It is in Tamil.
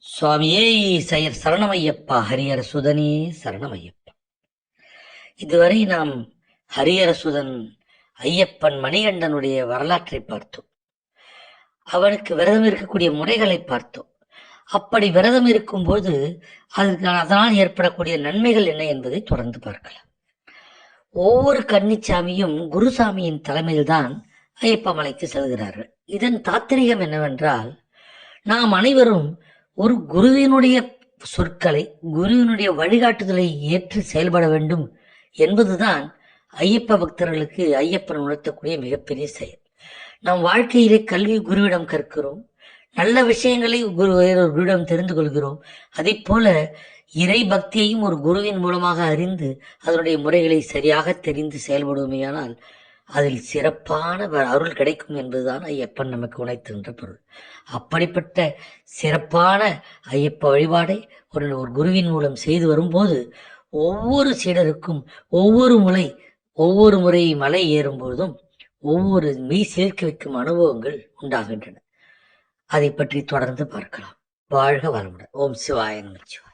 சுவாமியே சரணமையப்பா, ஹரிஹர சுதனே சரணமையப்பா. இதுவரை நாம் ஹரிஹர சுதன் ஐயப்பன் மணிகண்டனுடைய வரலாற்றை பார்த்தோம். அவனுக்கு விரதம் இருக்கக்கூடிய முறைகளை பார்த்தோம். அப்படி விரதம் இருக்கும்போது அதனால் ஏற்படக்கூடிய நன்மைகள் என்ன என்பதை தொடர்ந்து பார்க்கலாம். ஒவ்வொரு கன்னிச்சாமியும் குருசாமியின் தலைமையில்தான் ஐயப்ப மலைக்கு செல்கிறார்கள். இதன் தாத்திரிகம் என்னவென்றால், நாம் அனைவரும் ஒரு குருவினுடைய சொற்களை, குருவினுடைய வழிகாட்டுதலை ஏற்று செயல்பட வேண்டும் என்பதுதான் ஐயப்ப பக்தர்களுக்கு ஐயப்பன் உணர்த்தக்கூடிய மிகப்பெரிய செயல். நம் வாழ்க்கையிலே கல்வி குருவிடம் கற்கிறோம், நல்ல விஷயங்களை குருவிடம் தெரிந்து கொள்கிறோம். அதே போல இறை பக்தியையும் ஒரு குருவின் மூலமாக அறிந்து அதனுடைய முறைகளை சரியாக தெரிந்து செயல்படுவோமேயானால் அதில் சிறப்பான அருள் கிடைக்கும் என்பதுதான் ஐயப்பன் நமக்கு உணர்த்துகின்ற பொருள். அப்படிப்பட்ட சிறப்பான ஐயப்ப வழிபாடை ஒரு குருவின் மூலம் செய்து வரும்போது ஒவ்வொரு சீடருக்கும் ஒவ்வொரு முறை மலை ஏறும்போதும் ஒவ்வொரு மெய் சேர்க்க வைக்கும் அனுபவங்கள் உண்டாகின்றன. அதை பற்றி தொடர்ந்து பார்க்கலாம். வாழ்க வளமுடன். ஓம் சிவாய நமச்சிவாய.